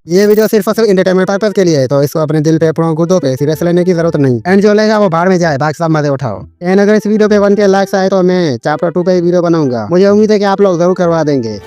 ये वीडियो सिर्फ और सिर्फ इंटरटेनमेंट पर्पज के लिए है, तो इसको अपने दिल पे गुर्दों पे सीरियस लेने की जरूरत नहीं। एंड जो लेगा वो बाहर में जाए, बाकी सब मजे उठाओ। एंड अगर इस वीडियो पे 1K लाइक्स आए तो मैं चैप्टर 2 पे वीडियो बनाऊंगा। मुझे उम्मीद है कि आप लोग जरूर करवा देंगे।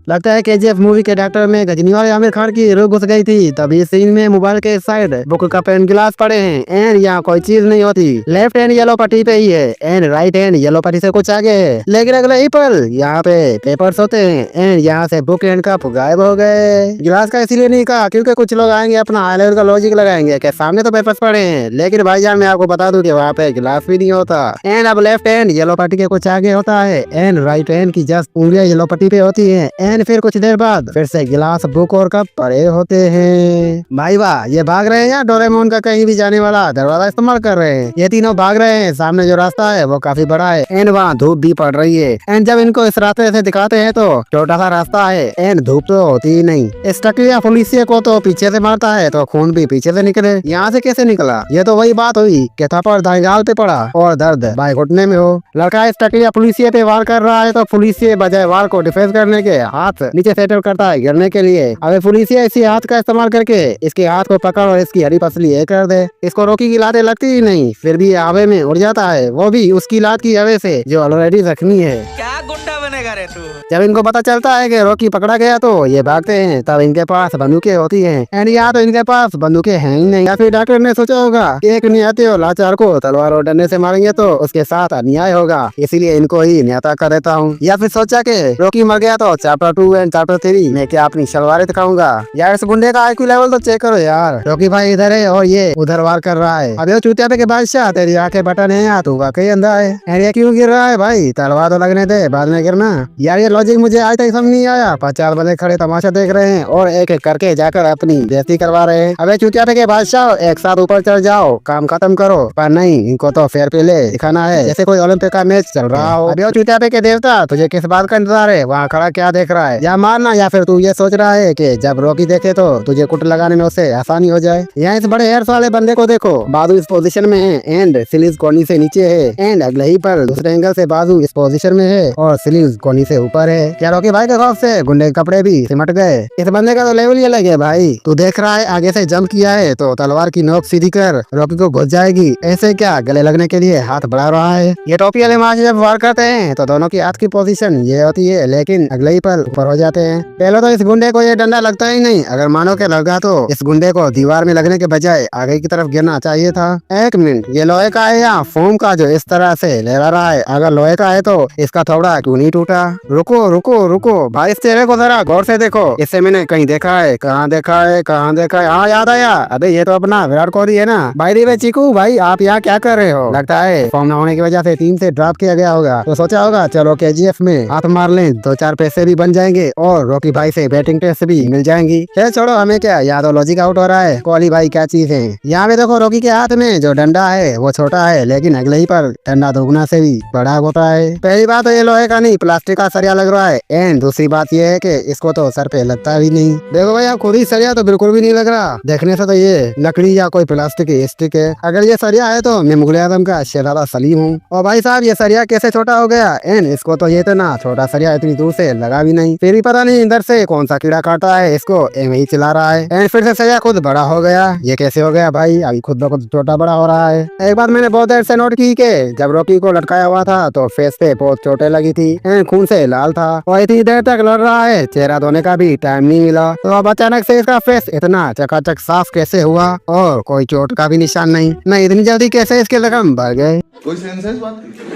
लगता है KGF मूवी के डायरेक्टर में गजनी वाले आमिर खान की रूह घुस गई थी। तभी इस सीन में मोबाइल के साइड बुक का पेन गिलास पड़े हैं एंड यहाँ कोई चीज नहीं होती। लेफ्ट हैंड येलो पट्टी पे ही है एंड राइट हैंड येलो पट्टी से कुछ आगे है, लेकिन अगले ही पल यहाँ पे पेपर्स होते हैं एंड यहाँ से बुक एंड कप गायब हो गए। गिलास का इसीलिए नहीं कहा क्योंकि कुछ लोग आएंगे अपना हाई लेवल का लॉजिक लगाएंगे कि सामने तो पेपर्स पड़े हैं, लेकिन भाईजान मैं आपको बता दूं कि वहाँ पे गिलास भी नहीं होता। एंड अब लेफ्ट हैंड येलो पट्टी के कुछ आगे होता है एंड राइट हैंड की जस्ट उंगलियां येलो पट्टी पे होती है एंड फिर कुछ देर बाद फिर से गिलास बुक और कप पड़े होते हैं। भाई वाह, ये भाग रहे हैं या डोरेमोन का कहीं भी जाने वाला दरवाजा इस्तेमाल कर रहे हैं। ये तीनों भाग रहे हैं। सामने जो रास्ता है वो काफी बड़ा है एंड वहाँ धूप भी पड़ रही है एंड जब इनको इस रास्ते से दिखाते हैं तो छोटा सा रास्ता है एंड धूप तो होती ही नहीं। इस टकलिया पुलिसिया को तो पीछे से मारता है तो खून भी पीछे से निकले, यहाँ से कैसे निकला? ये तो वही बात हुई कि थप्पड़ दाएं पे पड़ा और दर्द बाएं घुटने में हो। लड़का इस टकलिया पुलिसिया पे वार कर रहा है तो पुलिसिया बजाय वार को डिफेंस करने के हाथ नीचे सेटल करता है गिरने के लिए। अबे पुलिसिया इसी हाथ का इस्तेमाल करके इसके हाथ को पकड़ और इसकी हरी पसली एक कर दे। इसको रोकी की लातें लगती ही नहीं, फिर भी हवा में उड़ जाता है, वो भी उसकी लात की हवा से जो ऑलरेडी जख्मी है। क्या गुंडा बनेगा रे तू? जब इनको पता चलता है कि रॉकी पकड़ा गया तो ये भागते हैं। तब इनके पास बंदूकें होती हैं एंड यहाँ तो इनके पास बंदूकें हैं ही नहीं। या फिर डॉक्टर ने सोचा होगा कि एक निहत्थे और लाचार को तलवार और डंडे से मारेंगे तो उसके साथ अन्याय होगा, इसीलिए इनको ही न्याता कर देता हूँ। या फिर सोचा कि रॉकी मर गया तो चैप्टर 2 एंड चैप्टर 3 में क्या अपनी सलवारें दिखाऊंगा। यार इस गुंडे का IQ लेवल तो चेक करो यार। रॉकी भाई इधर है और ये उधर वार कर रहा है। अब ये चूतिया पे के बादशाह तेरी आंखें बटन है या तू वाकई अंधा है? एंड ये क्यों गिर रहा है भाई? तलवार तो लगने दे, बाद में गिरना। यार ये लॉजिक मुझे आज तक समझ नहीं आया। 50 बंदे खड़े तमाशा देख रहे हैं और एक एक करके जाकर अपनी बेइज्जती करवा रहे हैं। अबे चूतिया पे के बादशाह एक साथ ऊपर चढ़ जाओ, काम खत्म करो। पर नहीं, इनको तो फेयर प्ले दिखाना है जैसे कोई ओलंपिक का मैच चल रहा हो। अबे चूतिया पे के देवता तुझे किस बात का इंतजार है? वहाँ खड़ा क्या देख रहा है? या मारना या फिर तू ये सोच रहा है कि जब रॉकी देखे तो तुझे कुट लगाने में उसे आसानी हो जाए। यहाँ इस बड़े हेयर्स वाले बंदे को देखो, बाजू इस पोजीशन में है एंड स्लीव्स कोनी से नीचे है एंड अगले ही पर दूसरे एंगल से बाजू इस पोजीशन में है और स्लीव्स कोनी से ऊपर है। क्या रॉकी भाई के खौफ से गुंडे के कपड़े भी सिमट गए? इस बंदे का तो लेवल ही अलग है भाई। तू देख रहा है आगे से जंप किया है तो तलवार की नोक सीधी कर रॉकी को घुस जाएगी। ऐसे क्या गले लगने के लिए हाथ बढ़ा रहा है? ये टोपी वाले मार्च जब वार करते हैं तो दोनों की हाथ की पोजीशन ये होती है, लेकिन अगले ही पर ऊपर हो जाते हैं। पहले तो इस गुंडे को ये डंडा लगता ही नहीं। अगर मानो के लगा तो इस गुंडे को दीवार में लगने के बजाय आगे की तरफ गिरना चाहिए था। एक मिनट, ये लोहे का है या फोम का जो इस तरह से लहरा रहा है? अगर लोहे का है तो इसका थोड़ा क्यों नहीं टूटा? रुको रुको रुको भाई, इस चेहरे को जरा गौर से देखो। इससे मैंने कहीं देखा है। कहाँ देखा है? कहाँ देखा है? हाँ याद आया। अबे ये तो अपना विराट कोहली है ना। भाई रे चीकू भाई, आप यहाँ क्या कर रहे हो? लगता है फॉर्म न होने की वजह से टीम से ड्रॉप किया गया होगा, तो सोचा होगा चलो KGF में हाथ मार लें, 2-4 पैसे भी बन जाएंगे और रॉकी भाई से बैटिंग टेस्ट भी मिल जाएंगी। खैर छोड़ो, हमें क्या, या तो लॉजिक आउट हो रहा है। कोहली भाई क्या चीज है? यहाँ पे देखो, रॉकी के हाथ में जो डंडा है वो छोटा है, लेकिन अगले ही पर डंडा दोगुना से भी बड़ा होता है। पहली बात तो ये लोहे का नहीं प्लास्टिक का सरिया लग रहा है एंड दूसरी बात ये है कि इसको तो सर पे लगता भी नहीं। देखो भाई, आप खुद ही सरिया तो बिल्कुल भी नहीं लग रहा। देखने से तो ये लकड़ी या कोई प्लास्टिक की स्टिक है। अगर ये सरिया है तो मैं मुगल आजम का शहजादा सलीम हूँ। और भाई साहब, ये सरिया कैसे छोटा हो गया? एंड इसको तो ये इतना छोटा सरिया इतनी दूर से लगा भी नहीं। फिर भी पता नहीं इधर से कौन सा कीड़ा काटा है, इसको एवं ही चला रहा है एंड फिर से सरिया खुद बड़ा हो गया। ये कैसे हो गया भाई? अभी खुद ब खुद छोटा बड़ा हो रहा है। एक बात मैंने बहुत देर से नोट की कि जब रॉकी को लटकाया हुआ था तो फेस पे बहुत चोटें लगी थी एंड खून से लाल था और इतनी देर तक लड़ रहा है, चेहरा धोने का भी टाइम नहीं मिला। तो अब अचानक से इसका फेस इतना चकाचक साफ कैसे हुआ और कोई चोट का भी निशान नहीं इतनी जल्दी कैसे इसके जख्म भर गए? कोई सेंस है इस बात की?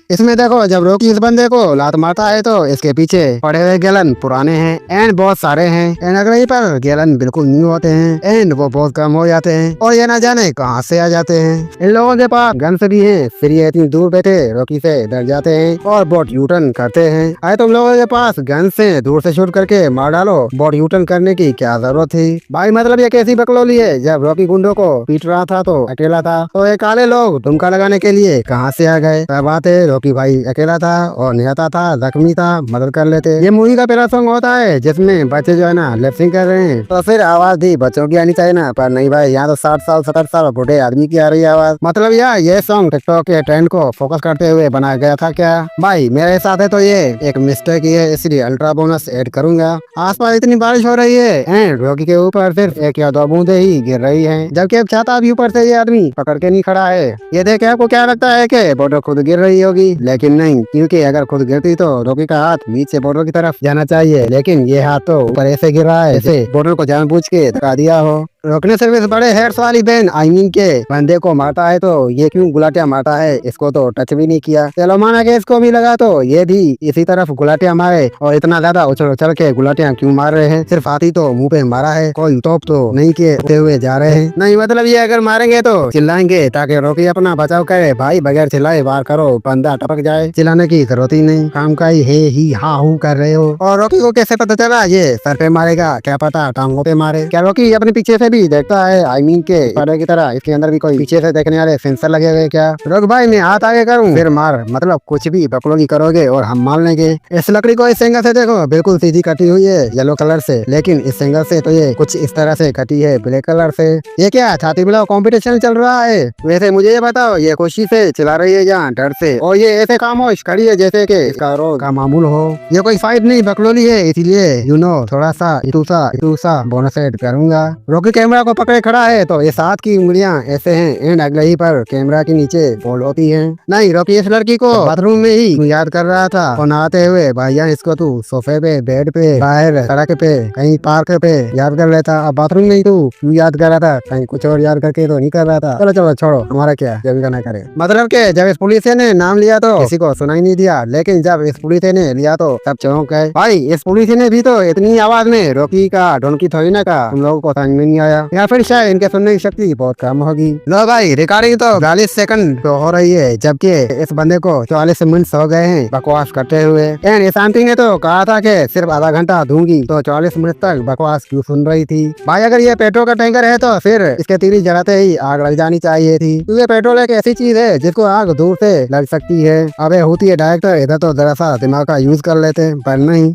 इसमें देखो, जब रॉकी इस बंदे को लात मारता है तो इसके पीछे पड़े हुए गैलन पुराने हैं एंड बहुत सारे हैं एंड अगर यहीं पर गैलन बिल्कुल न्यू होते हैं एंड वो बहुत कम हो जाते हैं और ये ना जाने कहां से आ जाते हैं। इन लोगों के पास गन्स भी हैं, फिर ये इतनी दूर बैठे रॉकी से डर जाते हैं और बोट यूटर्न करते हैं। अरे तुम लोगों के पास गन्स से दूर से शूट करके मार डालो, बोट यूटर्न करने की क्या जरूरत थी भाई? मतलब ये कैसी बकलोली है? जब रॉकी गुंडों को पीट रहा था तो अकेला था, तो ये काले लोग दुमका लगाने के लिए कहाँ से आ गए? तब आते रॉकी भाई अकेला था और निहत्था था, जख्मी था, मदद कर लेते। ये मूवी का पहला सॉन्ग होता है जिसमें बच्चे जो है ना लिपसिंग कर रहे हैं, तो फिर आवाज भी बच्चों की आनी चाहिए ना, पर नहीं भाई, यहाँ तो 60 साल 70 साल बूढ़े आदमी की आ रही है आवाज। मतलब यार ये सॉन्ग टिकटॉक के ट्रेंड को फोकस करते हुए बनाया गया था क्या भाई? मेरे साथ है तो ये एक मिस्टेक ही है, इसलिए अल्ट्रा बोनस ऐड करूंगा। आसपास इतनी बारिश हो रही है एंड रॉकी के ऊपर सिर्फ एक या दो बूंदे ही गिर रही हैं, जबकि अब छाता भी ऊपर से ये आदमी पकड़ के नहीं खड़ा है। ये देख आपको क्या लगता है कि बॉर्डर खुद गिर रही होगी, लेकिन नहीं, क्योंकि अगर खुद गिरती तो रॉकी का हाथ नीचे बॉर्डर की तरफ जाना चाहिए, लेकिन ये हाथ तो ऊपर ऐसे गिर रहा है जैसे बॉर्डर को जानबूझ के धक्का दिया हो। रोकने से भी बड़े हेड्स वाली बहन आईमीन के बंदे को मारता है तो ये क्यों गुलाटियां मारता है, इसको तो टच भी नहीं किया। चलो माना के इसको भी लगा तो ये भी इसी तरफ गुलाटियां मारे, और इतना ज्यादा उछल उछल के गुलाटियां क्यों मार रहे हैं? सिर्फ हाथी तो मुंह पे मारा है, कोई तोप तो नहीं के उठते हुए जा रहे हैं। नहीं मतलब ये अगर मारेंगे तो चिल्लाएंगे ताकि रॉकी अपना बचाव करे। भाई बगैर चिल्लाए वार करो, बंदा टपक जाए, चिल्लाने की जरूरत ही नहीं, काम का ही हा हूँ कर रहे हो। और रॉकी को कैसे पता चला ये सर पे मारेगा? क्या पता टांगों पे मारे। क्या रॉकी अपने पीछे से भी देखता है आईमीन के पर्दे की तरह? इसके अंदर भी कोई पीछे से देखने वाले सेंसर लगे हुए क्या? रोक भाई मैं हाथ आगे करूँ फिर मार, मतलब कुछ भी बकलोगी करोगे और हम मान लेंगे। इस लकड़ी को इस एंगल से देखो, बिल्कुल सीधी कटी हुई है येलो कलर से, लेकिन इस एंगल से तो ये कुछ इस तरह से कटी है ब्लैक कलर से। ये क्या छाती बिलाओ कंपटीशन चल रहा है? वैसे मुझे ये बताओ ये खुशी से चला रही है या डर से? और ये ऐसे खामोश खड़ी है जैसे कि इसका रोज का मामूल हो। ये कोई फाइट नहीं बकलोली है, इसलिए थोड़ा सा इतूसा बोनस ऐड करूंगा। रॉकी कैमरा को पकड़े खड़ा है तो ये साथ की उंगलियां ऐसे हैं एंड अगले ही पर कैमरा के नीचे फोल्ड होती हैं। नहीं रॉकी इस लड़की को बाथरूम में ही याद कर रहा था और नहाते हुए भैया इसको तू सोफे पे, बेड पे, बाहर सड़क पे, कहीं पार्क पे याद कर लेता, अब बाथरूम में ही तू क्यों याद कर रहा था? कहीं कुछ और याद करके तो नहीं कर रहा था। चलो छोड़ो, हमारा क्या, जब करना करे। मतलब के जब इस पुलिस ने नाम लिया तो किसी को सुनाई नहीं दिया, लेकिन जब इस पुलिस ने लिया तो सब चौंक गए। भाई इस पुलिस ने भी तो इतनी आवाज में रॉकी का ढोलकी थोड़ी ना का, तुम लोगों को समझ में नहीं आया, या फिर शायद इनके सुनने की शक्ति बहुत कम होगी। लो भाई रिकॉर्डिंग तो 42 सेकंड तो हो रही है, जबकि इस बंदे को 44 मिनट हो गए हैं बकवास करते हुए। एंड इस आंटी ने तो कहा था कि सिर्फ आधा घंटा दूंगी, तो 44 मिनट तक बकवास क्यों सुन रही थी? भाई अगर ये पेट्रोल का टैंकर है तो फिर इसके तीली जलाते ही आग लग जानी चाहिए थी, क्योंकि पेट्रोल एक ऐसी चीज है जिसको आग दूर से लग सकती है। अबे होती है डायरेक्टर, इधर तो जरा सा दिमाग का यूज कर लेते, पर नहीं।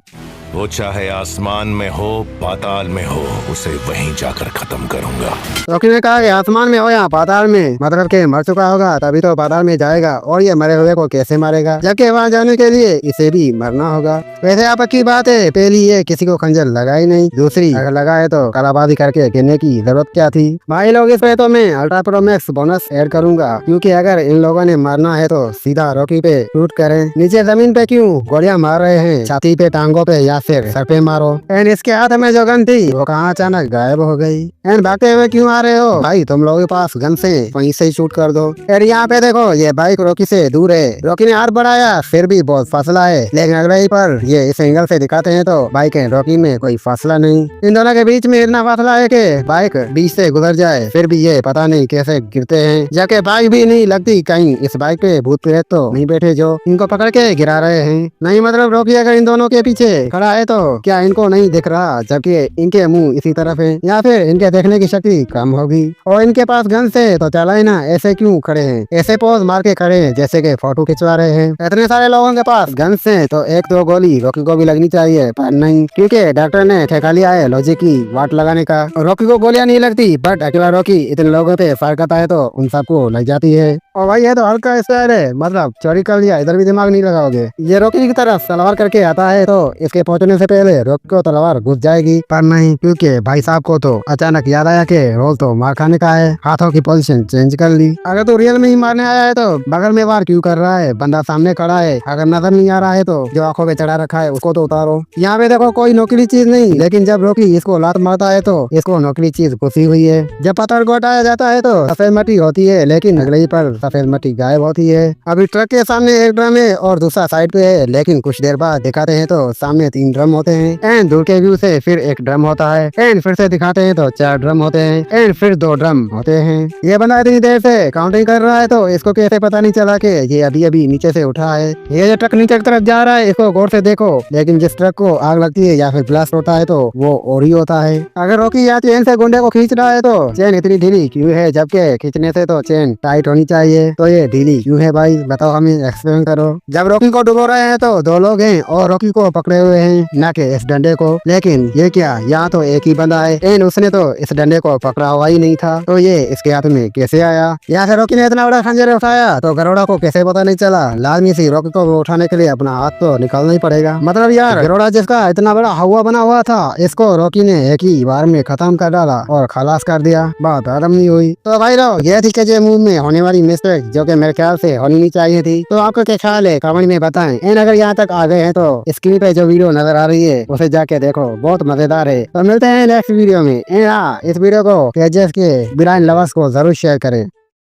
वो चाहे आसमान में हो पाताल में हो, उसे वहीं जाकर खत्म करूंगा। रॉकी ने कहा कि आसमान में हो या पाताल में, मतलब के मर चुका होगा तभी तो पाताल में जाएगा, और ये मरे हुए को कैसे मारेगा, जबकि वहाँ जाने के लिए इसे भी मरना होगा। वैसे आप की बात है, पहली ये किसी को खंजर लगा ही नहीं, दूसरी अगर लगाए तो कलाबाजी करके गिरने की जरूरत क्या थी? भाई लोग इस पे तो मैं ultra pro max bonus add करूंगा, क्योंकि अगर इन लोगों ने मारना है तो सीधा रॉकी पे शूट करें, नीचे जमीन पे क्यों गोलियां मार रहे हैं? छाती पे, टांगों पे या फिर सर पे मारो। एंड इसके हाथ में जो गन थी वो कहाँ अचानक गायब हो गई? एंड भागते हुए क्यों आ रहे हो? भाई तुम लोगों के पास गन से वहीं से शूट कर दो। एंड यहाँ पे देखो ये बाइक रॉकी से दूर है, रॉकी ने हाथ बढ़ाया फिर भी बहुत फासला है, लेकिन अगले ही पर ये इस एंगल से दिखाते हैं तो बाइक एंड रॉकी में कोई फासला नहीं। इन दोनों के बीच में इतना फासला है कि बाइक बीच से गुजर जाए, फिर भी ये पता नहीं कैसे गिरते हैं, जबकि बाइक भी नहीं लगती कहीं इस बाइक पे भूत प्रेत तो नहीं बैठे जो इनको पकड़ के गिरा रहे हैं। नहीं मतलब रॉकी अगर इन दोनों के पीछे खड़ा है तो क्या इनको नहीं दिख रहा, जबकि इनके मुंह इसी तरफ है, या फिर इनके देखने की शक्ति कम होगी? और इनके पास गन से तो चला ही ना, ऐसे क्यों खड़े हैं? ऐसे पोज मार के खड़े हैं जैसे कि फोटो खिंचवा रहे हैं। इतने सारे लोगों के पास गन से तो एक दो गोली रॉकी को भी लगनी चाहिए, पर नहीं, क्योंकि डॉक्टर ने ठेका लिया है लॉजिक की वाट लगाने का। रॉकी को गोलियां नहीं लगती, बट अकेला रॉकी इतने लोगों पे फायर करता है तो उन सबको लग जाती है। और भाई ये तो हल्का स्टाइल है, मतलब चोरी कर लिया, इधर भी दिमाग नहीं लगाओगे। ये रॉकी की तरफ तलवार करके आता है तो इसके पहुंचने से पहले रॉकी को तलवार घुस जाएगी, पर नहीं, क्योंकि भाई साहब को तो अचानक याद आया कि रोज तो मार खाने का है, हाथों की पोजीशन चेंज कर ली। अगर तो रियल में ही मारने आया है तो बगल में वार क्यों कर रहा है? बंदा सामने खड़ा है, अगर नजर नहीं आ रहा है तो जो आंखों पे चढ़ा रखा है उसको तो उतारो। यहाँ पे देखो कोई नौकरी चीज नहीं, लेकिन जब रॉकी इसको लात मारता है तो इसको नौकरी चीज घुसी हुई है। जब पत्थर को हटाया जाता है तो सफेद मट्टी होती है, लेकिन अगले ही पर सफेद मट्टी गायब होती है। अभी ट्रक के सामने एक ड्रम है और दूसरा साइड पे है, लेकिन कुछ देर बाद दिखाते हैं तो सामने 3 3 ड्रम होते हैं एंड दूर के व्यू से फिर 1 ड्रम होता है एंड फिर से दिखाते हैं तो 4 ड्रम होते हैं एंड फिर 2 ड्रम होते हैं। ये बंदा इतनी देर से काउंटिंग कर रहा है तो इसको कैसे पता नहीं चला कि ये अभी अभी नीचे से उठा है। ये जो ट्रक नीचे की तरफ जा रहा है इसको गौर से देखो, लेकिन जिस ट्रक को आग लगती है या फिर ब्लास्ट होता है तो वो और ही होता है। अगर रॉकी या चेन से गुंडे को खींच रहा है तो चेन इतनी ढीली क्यों है, जबकि खींचने से तो चेन टाइट होनी चाहिए, तो ये ढीली क्यों है भाई, बताओ हमें, एक्सप्लेन करो। जब रॉकी को डुबो रहे हैं तो 2 लोग हैं और रॉकी को पकड़े हुए हैं, न कि इस डंडे को। लेकिन ये क्या, यहाँ तो एक ही बंदा है एंड उसने तो इस डंडे को पकड़ा हुआ ही नहीं था, तो ये इसके हाथ में कैसे आया। यहाँ से रॉकी ने इतना बड़ा खंजर उठाया तो गरोड़ा को कैसे पता नहीं चला। लाजमी सी रॉकी को उठाने के लिए अपना हाथ तो निकालना ही पड़ेगा। मतलब यार गरोड़ा जिसका इतना बड़ा हवा बना हुआ था इसको रॉकी ने एक ही बार में खत्म कर डाला और खलास कर दिया, बात आराम नहीं हुई। तो भाई लोग ये थी केजीएफ मूवी में होने वाली मिस्टेक जो कि मेरे ख्याल से होनी नहीं चाहिए थी। तो आपका क्या ख्याल है कमेंट में बताएं एंड अगर यहाँ तक आ गए हैं तो स्क्रीन पे जो वीडियो नजर आ रही है उसे जाके देखो, बहुत मजेदार है। तो मिलते हैं नेक्स्ट वीडियो में एंड इस वीडियो को केजीएफ के ब्लाइंड लवर्स को जरूर शेयर करें।